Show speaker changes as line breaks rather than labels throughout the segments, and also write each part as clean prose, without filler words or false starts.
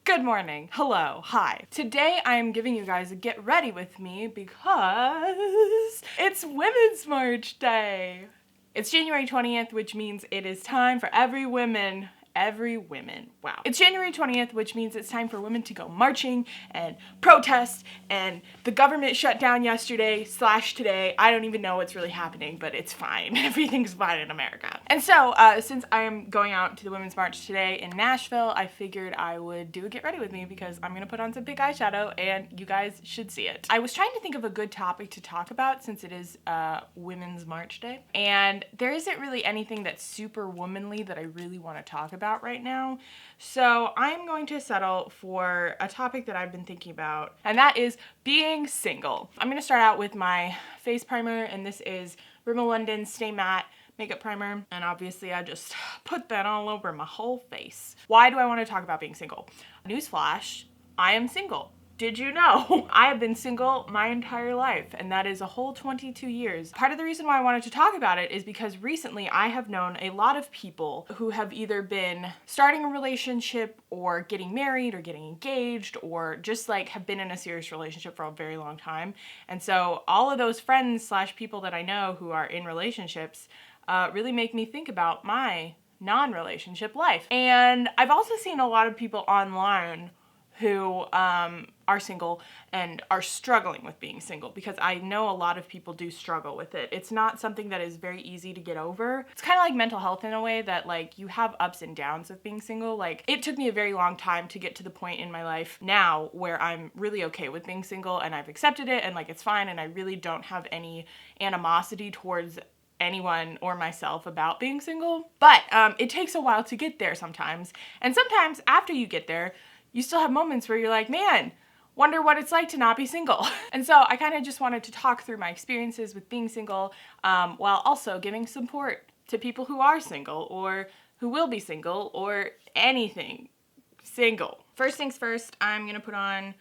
Good morning. Hello. Hi. Today I am giving you guys a get ready with me because it's Women's March Day. It's January 20th, which means it is time for every woman. Wow. It's January 20th, which means it's time for women to go marching and protest, and the government shut down yesterday / today. I don't even know what's really happening, but it's fine. Everything's fine in America. And so, since I am going out to the Women's March today in Nashville, I figured I would do a get ready with me because I'm gonna put on some big eyeshadow and you guys should see it. I was trying to think of a good topic to talk about since it is Women's March Day, and there isn't really anything that's super womanly that I really want to talk about right now. So I'm going to settle for a topic that I've been thinking about, and that is being single. I'm going to start out with my face primer, and this is Rimmel London Stay Matte makeup primer, and obviously I just put that all over my whole face. Why do I want to talk about being single? Newsflash, I am single. Did you know? I have been single my entire life, and that is a whole 22 years. Part of the reason why I wanted to talk about it is because recently I have known a lot of people who have either been starting a relationship or getting married or getting engaged or just like have been in a serious relationship for a very long time. And so all of those friends / people that I know who are in relationships really make me think about my non-relationship life. And I've also seen a lot of people online who are single and are struggling with being single, because I know a lot of people do struggle with it. It's not something that is very easy to get over. It's kind of like mental health in a way that like you have ups and downs of being single. Like it took me a very long time to get to the point in my life now where I'm really okay with being single and I've accepted it and like it's fine, and I really don't have any animosity towards anyone or myself about being single. But it takes a while to get there sometimes. And sometimes after you get there, you still have moments where you're like, man, wonder what it's like to not be single. And so I kind of just wanted to talk through my experiences with being single while also giving support to people who are single or who will be single or anything single. First things first, I'm gonna put on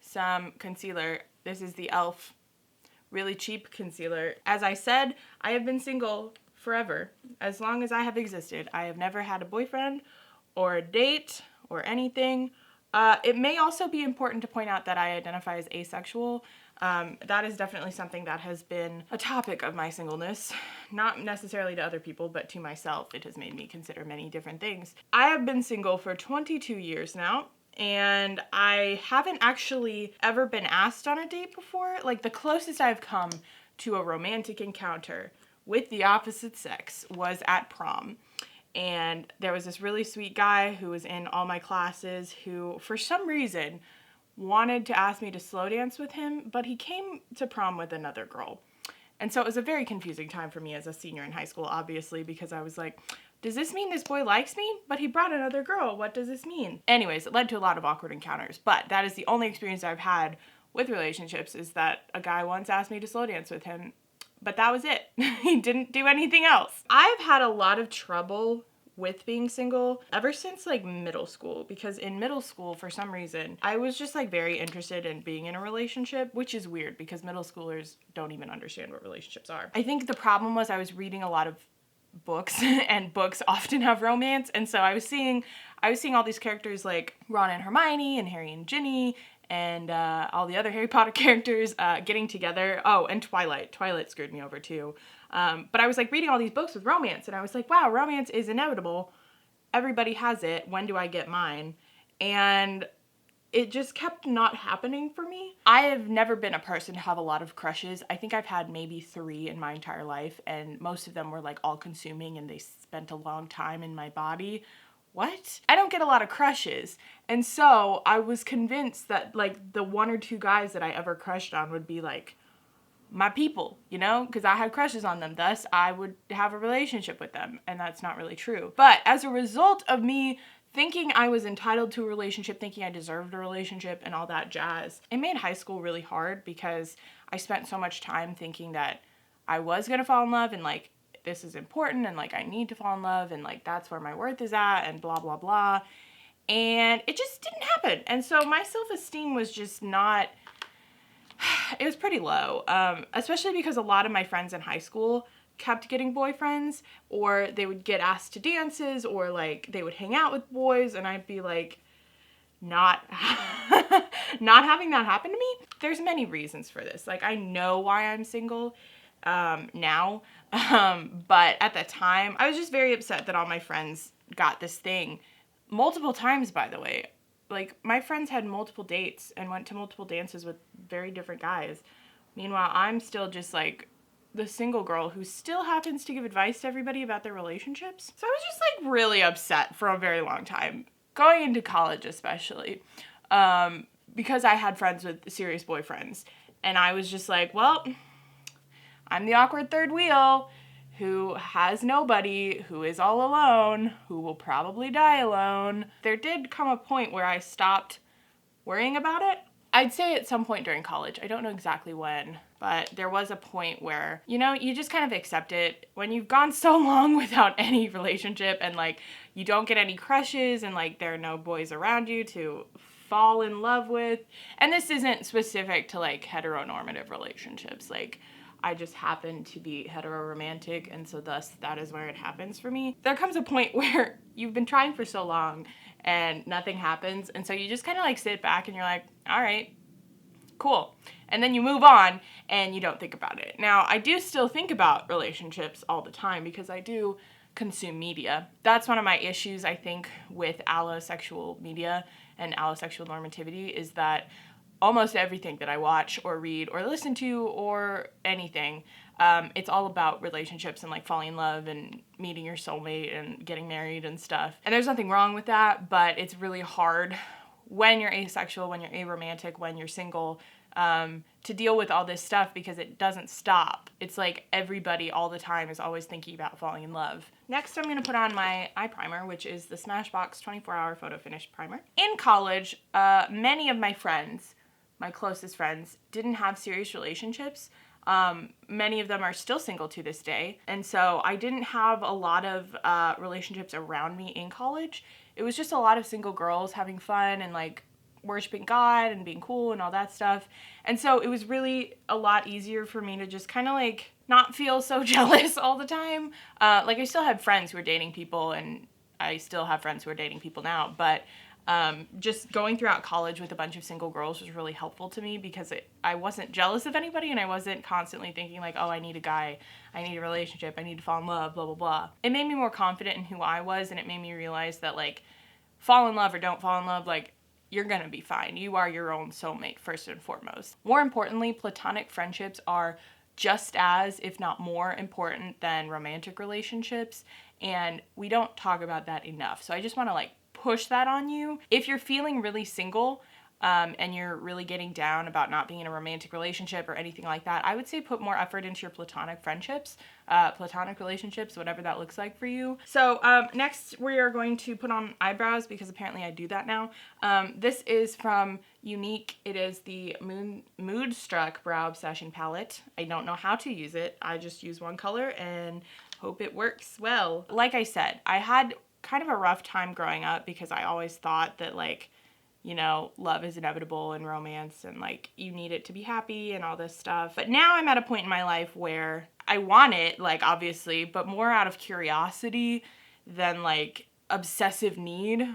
some concealer. This is the e.l.f. really cheap concealer. As I said, I have been single forever. As long as I have existed, I have never had a boyfriend or a date or anything. It may also be important to point out that I identify as asexual. That is definitely something that has been a topic of my singleness. Not necessarily to other people, but to myself. It has made me consider many different things. I have been single for 22 years now, and I haven't actually ever been asked on a date before. Like the closest I've come to a romantic encounter with the opposite sex was at prom. And there was this really sweet guy who was in all my classes who, for some reason, wanted to ask me to slow dance with him, but he came to prom with another girl. And so it was a very confusing time for me as a senior in high school, obviously, because I was like, does this mean this boy likes me? But he brought another girl. What does this mean? Anyways, it led to a lot of awkward encounters, but that is the only experience I've had with relationships, is that a guy once asked me to slow dance with him. But that was it. He didn't do anything else. I've had a lot of trouble with being single ever since like middle school, because in middle school, for some reason, I was just like very interested in being in a relationship, which is weird because middle schoolers don't even understand what relationships are. I think the problem was I was reading a lot of books and books often have romance, and so I was seeing all these characters like Ron and Hermione and Harry and Ginny and all the other Harry Potter characters getting together. Oh, and Twilight screwed me over too. But I was like reading all these books with romance, and I was like, wow, romance is inevitable. Everybody has it. When do I get mine? And it just kept not happening for me. I have never been a person to have a lot of crushes. I think I've had maybe 3 in my entire life, and most of them were like all consuming and they spent a long time in my body. What? I don't get a lot of crushes. And so I was convinced that like the 1 or 2 guys that I ever crushed on would be like my people, you know, because I had crushes on them. Thus, I would have a relationship with them. And that's not really true. But as a result of me thinking I was entitled to a relationship, thinking I deserved a relationship and all that jazz, it made high school really hard because I spent so much time thinking that I was going to fall in love and like this is important and like I need to fall in love and like that's where my worth is at and blah, blah, blah. And it just didn't happen. And so my self-esteem was just not, it was pretty low, especially because a lot of my friends in high school kept getting boyfriends, or they would get asked to dances, or like they would hang out with boys, and I'd be like, not not having that happen to me. There's many reasons for this. Like, I know why I'm single now, but at the time I was just very upset that all my friends got this thing multiple times, by the way. Like, my friends had multiple dates and went to multiple dances with very different guys. Meanwhile, I'm still just like the single girl who still happens to give advice to everybody about their relationships. So I was just like really upset for a very long time, going into college especially, because I had friends with serious boyfriends. And I was just like, well, I'm the awkward third wheel who has nobody, who is all alone, who will probably die alone. There did come a point where I stopped worrying about it. I'd say at some point during college. I don't know exactly when, but there was a point where, you know, you just kind of accept it. When you've gone so long without any relationship and, like, you don't get any crushes and, like, there are no boys around you to fall in love with. And this isn't specific to, like, heteronormative relationships. Like, I just happen to be heteroromantic, and so thus that is where it happens for me. There comes a point where you've been trying for so long and nothing happens, and so you just kind of like sit back and you're like, all right, cool. And then you move on and you don't think about it. Now, I do still think about relationships all the time because I do consume media. That's one of my issues, I think, with allosexual media and allosexual normativity, is that almost everything that I watch or read or listen to or anything, it's all about relationships and like falling in love and meeting your soulmate and getting married and stuff. And there's nothing wrong with that, but it's really hard when you're asexual, when you're aromantic, when you're single, to deal with all this stuff because it doesn't stop. It's like everybody all the time is always thinking about falling in love. Next, I'm going to put on my eye primer, which is the Smashbox 24-Hour Photo Finish Primer. In college, many of my friends, my closest friends, didn't have serious relationships. Many of them are still single to this day. And so I didn't have a lot of relationships around me in college. It was just a lot of single girls having fun and like worshiping God and being cool and all that stuff. And so it was really a lot easier for me to just kind of like not feel so jealous all the time. Like, I still have friends who are dating people, and I still have friends who are dating people now, but just going throughout college with a bunch of single girls was really helpful to me because I wasn't jealous of anybody, and I wasn't constantly thinking like, oh, I need a guy, I need a relationship, I need to fall in love, blah, blah, blah. It made me more confident in who I was, and it made me realize that, like, fall in love or don't fall in love, like, you're gonna be fine. You are your own soulmate, first and foremost. More importantly, platonic friendships are just as, if not more, important than romantic relationships, and we don't talk about that enough. So I just want to like push that on you. If you're feeling really single and you're really getting down about not being in a romantic relationship or anything like that, I would say put more effort into your platonic friendships, platonic relationships, whatever that looks like for you. So next we are going to put on eyebrows because apparently I do that now. This is from Unique. It is the Moodstruck Brow Obsession Palette. I don't know how to use it. I just use one color and hope it works well. Like I said, I had kind of a rough time growing up because I always thought that, like, you know, love is inevitable in romance and like you need it to be happy and all this stuff. But now I'm at a point in my life where I want it, like, obviously, but more out of curiosity than like obsessive need.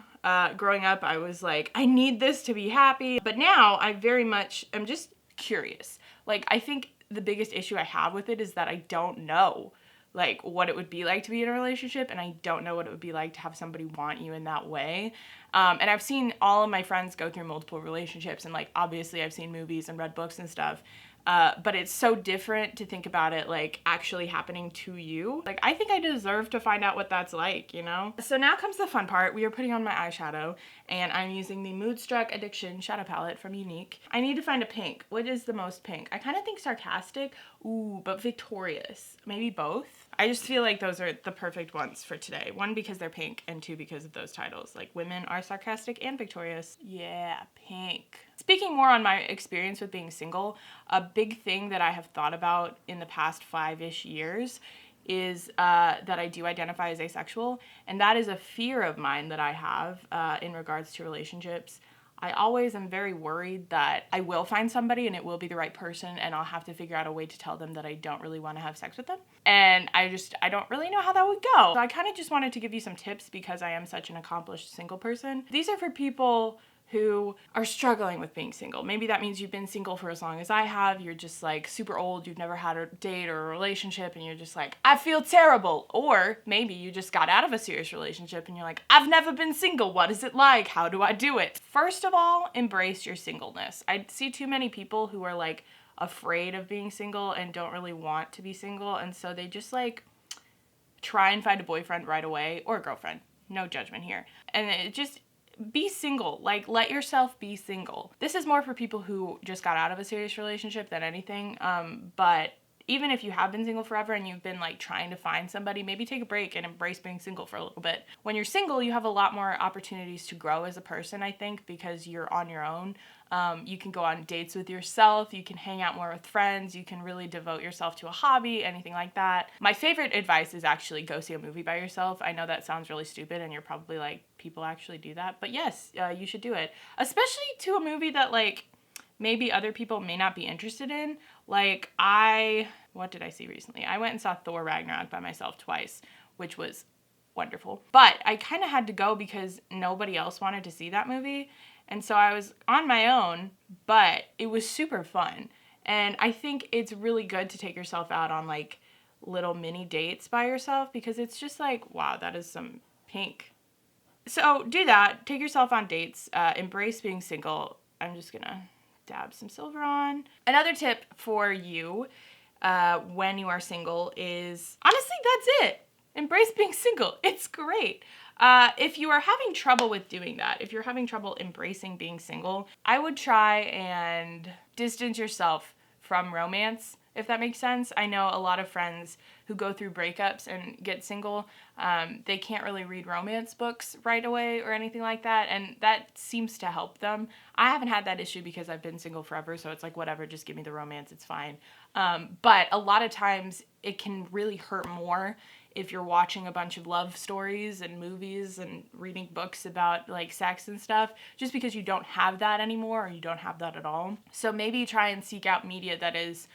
Growing up, I was like, I need this to be happy. But now I very much am just curious. Like, I think the biggest issue I have with it is that I don't know like what it would be like to be in a relationship, and I don't know what it would be like to have somebody want you in that way. And I've seen all of my friends go through multiple relationships, and like obviously I've seen movies and read books and stuff, but it's so different to think about it like actually happening to you. Like, I think I deserve to find out what that's like, you know? So now comes the fun part. We are putting on my eyeshadow, and I'm using the Moodstruck Addiction Shadow Palette from Unique. I need to find a pink. What is the most pink? I kind of think Sarcastic, ooh, but Victorious. Maybe both. I just feel like those are the perfect ones for today. One, because they're pink, and two, because of those titles. Like, women are sarcastic and victorious. Yeah, pink. Speaking more on my experience with being single, a big thing that I have thought about in the past 5-ish years is that I do identify as asexual, and that is a fear of mine that I have in regards to relationships. I always am very worried that I will find somebody and it will be the right person, and I'll have to figure out a way to tell them that I don't really want to have sex with them. And I don't really know how that would go. So I kind of just wanted to give you some tips because I am such an accomplished single person. These are for people who are struggling with being single. Maybe that means you've been single for as long as I have. You're just like super old. You've never had a date or a relationship and you're just like, I feel terrible. Or maybe you just got out of a serious relationship and you're like, I've never been single. What is it like? How do I do it? First of all, embrace your singleness. I see too many people who are like afraid of being single and don't really want to be single. And so they just like try and find a boyfriend right away or a girlfriend. No judgment here. And it just be single. Like, let yourself be single. This is more for people who just got out of a serious relationship than anything. But even if you have been single forever and you've been like trying to find somebody, maybe take a break and embrace being single for a little bit. When you're single, you have a lot more opportunities to grow as a person, I think, because you're on your own. You can go on dates with yourself, you can hang out more with friends, you can really devote yourself to a hobby, anything like that. My favorite advice is actually go see a movie by yourself. I know that sounds really stupid and you're probably like, people actually do that, but yes, you should do it. Especially to a movie that like maybe other people may not be interested in. Like what did I see recently? I went and saw Thor Ragnarok by myself twice, which was wonderful. But I kind of had to go because nobody else wanted to see that movie. And so I was on my own, but it was super fun. And I think it's really good to take yourself out on like little mini dates by yourself because it's just like, wow, that is some pink. So do that. Take yourself on dates. Embrace being single. I'm just gonna dab some silver on. Another tip for you when you are single is, honestly, that's it. Embrace being single. It's great. If you are having trouble with doing that, if you're having trouble embracing being single, I would try and distance yourself from romance, if that makes sense. I know a lot of friends who go through breakups and get single, they can't really read romance books right away or anything like that, and that seems to help them. I haven't had that issue because I've been single forever, so it's like, whatever, just give me the romance, it's fine. But a lot of times it can really hurt more if you're watching a bunch of love stories and movies and reading books about like sex and stuff, just because you don't have that anymore or you don't have that at all. So maybe try and seek out media that is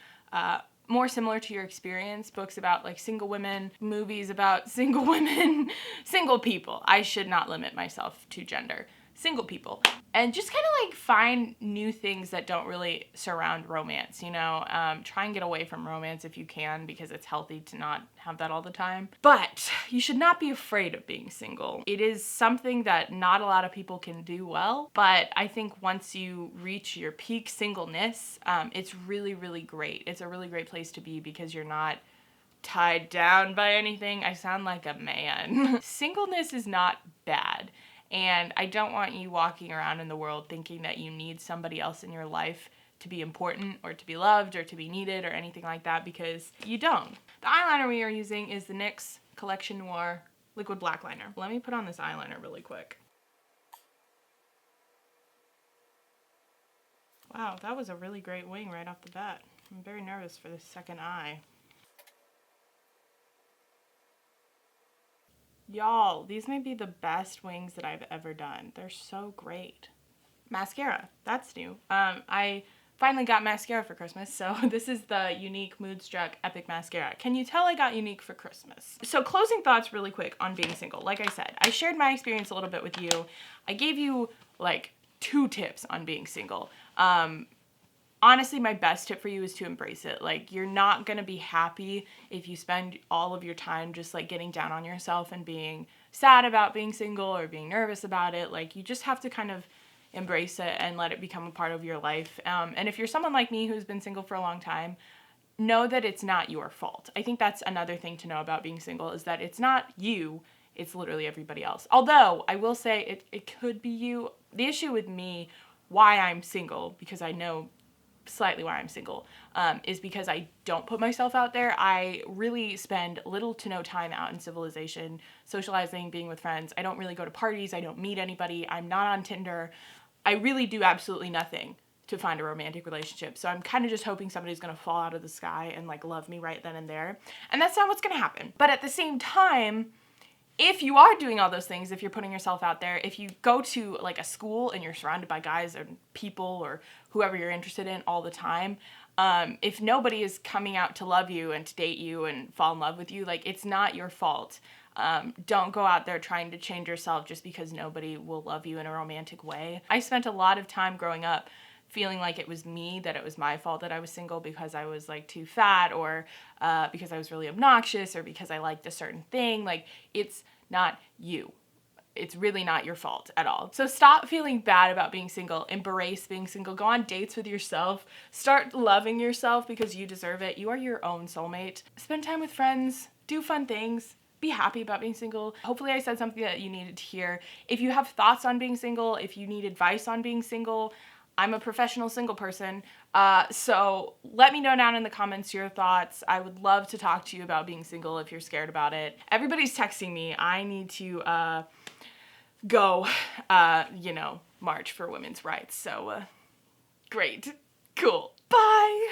more similar to your experience, books about like single women, movies about single women, single people. I should not limit myself to gender. Single people. And just kind of like find new things that don't really surround romance, you know? Try and get away from romance if you can, because it's healthy to not have that all the time. But you should not be afraid of being single. It is something that not a lot of people can do well, but I think once you reach your peak singleness, it's really, really great. It's a really great place to be because you're not tied down by anything. I sound like a man. Singleness is not bad. And I don't want you walking around in the world thinking that you need somebody else in your life to be important or to be loved or to be needed or anything like that, because you don't. The eyeliner we are using is the NYX Collection Noir Liquid Black Liner. Let me put on this eyeliner really quick. Wow, that was a really great wing right off the bat. I'm very nervous for the second eye. Y'all, these may be the best wings that I've ever done. They're so great. Mascara, that's new. I finally got mascara for Christmas, so this is the Unique Moodstruck Epic Mascara. Can you tell I got Unique for Christmas? So closing thoughts really quick on being single. Like I said, I shared my experience a little bit with you. I gave you like 2 tips on being single. Honestly, my best tip for you is to embrace it. Like, you're not gonna be happy if you spend all of your time just like getting down on yourself and being sad about being single or being nervous about it. Like, you just have to kind of embrace it and let it become a part of your life. And if you're someone like me who's been single for a long time, know that it's not your fault. I think that's another thing to know about being single, is that it's not you, it's literally everybody else. Although, I will say it could be you. The issue with me, why I'm single, because I know slightly why I'm single, is because I don't put myself out there. I really spend little to no time out in civilization, socializing, being with friends. I don't really go to parties. I don't meet anybody. I'm not on Tinder. I really do absolutely nothing to find a romantic relationship. So I'm kind of just hoping somebody's gonna fall out of the sky and like love me right then and there. And that's not what's gonna happen. But at the same time, if you are doing all those things, if you're putting yourself out there, if you go to like a school and you're surrounded by guys or people or whoever you're interested in all the time, if nobody is coming out to love you and to date you and fall in love with you, like, it's not your fault. Don't go out there trying to change yourself just because nobody will love you in a romantic way. I spent a lot of time growing up feeling like it was me, that it was my fault that I was single because I was like too fat, or because I was really obnoxious, or because I liked a certain thing. Like, it's not you. It's really not your fault at all. So stop feeling bad about being single. Embrace being single. Go on dates with yourself. Start loving yourself because you deserve it. You are your own soulmate. Spend time with friends. Do fun things. Be happy about being single. Hopefully I said something that you needed to hear. If you have thoughts on being single, if you need advice on being single, I'm a professional single person, so let me know down in the comments your thoughts. I would love to talk to you about being single if you're scared about it. Everybody's texting me. I need to go, march for women's rights. So, great. Cool. Bye.